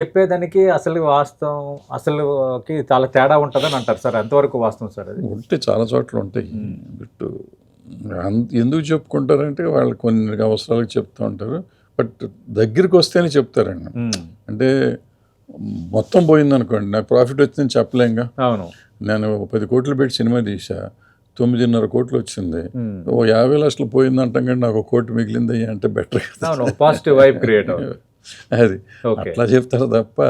చెప్పేదానికి అసలు వాస్తవం అసలుకి చాలా తేడా ఉంటుందని అంటారు సార్. ఎంతవరకు వాస్తవం సార్ అది? ఉంటే చాలా చోట్ల ఉంటాయి. బట్ ఎందుకు చెప్పుకుంటారంటే వాళ్ళు కొన్ని అవసరాలకు చెప్తూ ఉంటారు. బట్ దగ్గరికి వస్తేనే చెప్తారండి. అంటే మొత్తం పోయిందనుకోండి, నాకు ప్రాఫిట్ వచ్చిందని చెప్పలేంగా. అవును, నేను 10 కోట్లు పెట్టి సినిమా తీసా, 9.5 కోట్లు వచ్చింది. ఓ 50 లక్షలు పోయిందంటాం కానీ నాకు 1 కోటి మిగిలింది అంటే బెటర్. పాజిటివ్ వైబ్ క్రియేట్ అది అట్లా చెప్తారు తప్ప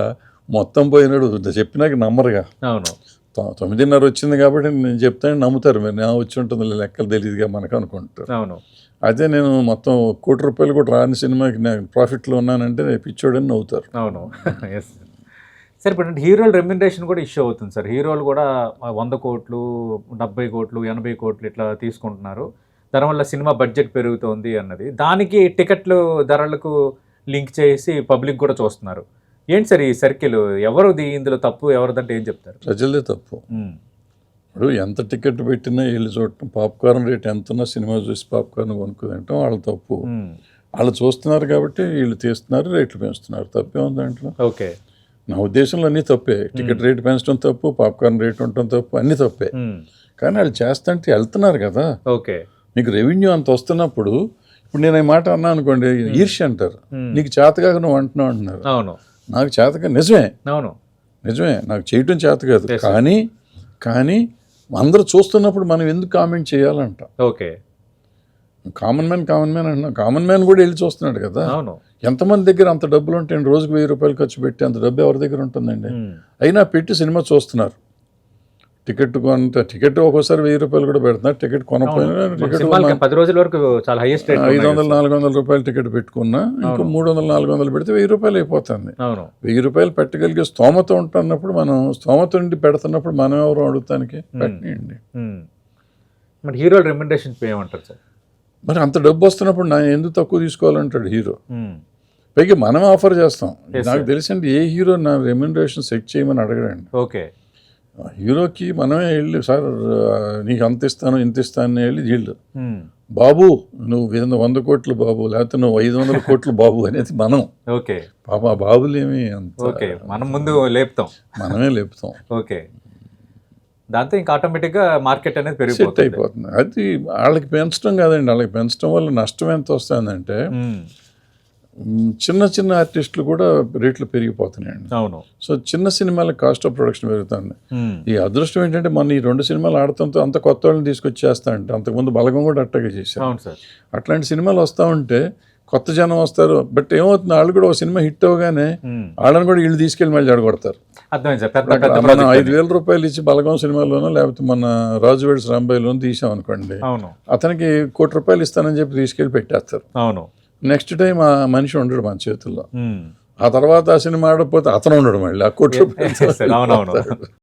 మొత్తం పోయినాడు చెప్పినాక నమ్మరుగా. అవును, 9.5 వచ్చింది కాబట్టి నేను చెప్తాను నమ్ముతారు. మీరు నా వచ్చి ఉంటుంది లెక్కలు తెలియదుగా మనకు అనుకుంటారు. అవును, అదే నేను మొత్తం 1 కోటి రూపాయలు కూడా రాని సినిమాకి నేను ప్రాఫిట్లో ఉన్నానంటే నేను పిచ్చోడని నవ్వుతారు. అవును. Yes sir. ఇప్పుడు హీరోల రెమ్యునరేషన్ కూడా ఇష్యూ అవుతుంది సార్. హీరోలు కూడా 100 కోట్లు 70 కోట్లు 80 కోట్లు ఇట్లా తీసుకుంటున్నారు. దానివల్ల సినిమా బడ్జెట్ పెరుగుతోంది అన్నది, దానికి టికెట్లు ధరలకు లింక్ చేసి పబ్లిక్ కూడా చూస్తున్నారు. ఏంటి సార్ ఈ సర్కిల్? ఎవరిది ఇందులో తప్పు, ఎవరిదంటే ఏం చెప్తారు? ప్రజలదే తప్పు. ఇప్పుడు ఎంత టికెట్ పెట్టినా వీళ్ళు చూడటం, పాప్కార్న్ రేట్ ఎంత ఉన్నా సినిమా చూసి పాప్కార్న్ కొనుక్కుంటాం వాళ్ళ తప్పు. వాళ్ళు చూస్తున్నారు కాబట్టి వీళ్ళు తీస్తున్నారు, రేట్లు పెంచుతున్నారు. తప్పే ఉంది దాంట్లో. ఓకే, నా ఉద్దేశంలో అన్నీ తప్పే. టికెట్ రేటు పెంచడం తప్పు, పాప్కార్న్ రేట్ ఉండటం తప్పు, అన్నీ తప్పే. కానీ వాళ్ళు చేస్తుంటే వెళ్తున్నారు కదా. ఓకే, మీకు రెవెన్యూ అంత వస్తున్నప్పుడు, ఇప్పుడు నేను ఈ మాట అన్నా అనుకోండి, ఈర్ష్య అంటారు. నీకు చేతగా నువ్వు అంటున్నావు అంటున్నారు. అవును, నాకు చేతగా నిజమే. అవును, నిజమే, నాకు చేయటం చేత కాదు. కానీ అందరూ చూస్తున్నప్పుడు మనం ఎందుకు కామెంట్ చేయాలంట. ఓకే, కామన్ మ్యాన్ అంటున్నా, కామన్ మ్యాన్ కూడా వెళ్ళి చూస్తున్నాడు కదా. అవును, ఎంతమంది దగ్గర అంత డబ్బులు ఉంటాయండి? రోజుకు 1000 రూపాయలు ఖర్చు పెట్టి అంత డబ్బు ఎవరి దగ్గర ఉంటుందండి? అయినా పెట్టి సినిమా చూస్తున్నారు. టికెట్ ఒక్కోసారి 1000 రూపాయలు కూడా పెడుతున్నారు. టికెట్ కొనపోయినా టికెట్ 10 రోజుల వరకు చాలా హైయెస్ట్ 500-400 రూపాయలు టికెట్ పెట్టుకున్నా ఇంకో 300-400 పెడితే 1000 రూపాయలు అయిపోతుంది. 1000 రూపాయలు పెట్టగలిగే స్తోమత ఉంటున్నప్పుడు, మనం స్తోమత నుండి పెడుతున్నప్పుడు మనం ఎవరు అడుగుతానికి పెట్టండి. మరి హీరోల రెమ్యునరేషన్ ఏమంటారు సార్? మరి అంత డబ్బు వస్తున్నప్పుడు నా ఎందుకు తక్కువ తీసుకోవాలంటాడు హీరో. పైగా మనం ఆఫర్ చేస్తాం. నాకు తెలిసండి ఏ హీరో నా రెమ్యునరేషన్ సెట్ చేయమని అడగడండి. ఓకే, హీరోకి మనమే వెళ్ళి, సార్ నీకు అంత ఇస్తాను ఇంత ఇస్తాను వెళ్ళి వీళ్ళు, బాబు నువ్వు 100 కోట్లు బాబు, లేకపోతే నువ్వు 500 కోట్లు బాబు అనేది మనం. ఓకే, పాప ఆ బాబులేమి అంత మనం ముందు లేపుతాం, మనమే లేపుతాం. ఓకే, దాంతో ఇంకా ఆటోమేటిక్గా మార్కెట్ అనేది సెట్ అయిపోతుంది. అది వాళ్ళకి పెంచడం కాదండి, వాళ్ళకి పెంచడం వల్ల నష్టం ఎంత వస్తుందంటే చిన్న చిన్న ఆర్టిస్టులు కూడా రేట్లు పెరిగిపోతున్నాయండి. అవును. సో చిన్న సినిమాలకు కాస్ట్ ఆఫ్ ప్రొడక్షన్ పెరుగుతుంది. ఈ అదృష్టం ఏంటంటే మన ఈ 2 సినిమాలు ఆడటంతో అంత కొత్త వాళ్ళని తీసుకొచ్చేస్తా అంటే, అంతకుముందు బలగం కూడా అట్టగా చేశారు. అట్లాంటి సినిమాలు వస్తూ ఉంటే కొత్త జనం వస్తారు. బట్ ఏమవుతుంది, వాళ్ళు కూడా ఒక సినిమా హిట్ అవగానే వాళ్ళని కూడా వీళ్ళు తీసుకెళ్ళి మళ్ళీ అడగొడతారు. మనం 5000 రూపాయలు ఇచ్చి బలగం సినిమాలోనో లేకపోతే మన రాజువేడ్స్ రాంబాయిలోనో తీసాం అనుకోండి, అతనికి 1 కోటి రూపాయలు ఇస్తానని చెప్పి తీసుకెళ్ళి పెట్టేస్తారు. అవును. నెక్స్ట్ టైం ఆ మనిషి ఉండడు మన చేతుల్లో. ఆ తర్వాత ఆ సినిమా ఆడకపోతే అతను ఉండడు, మళ్ళీ ఆ 1 కోటి రూపాయలు.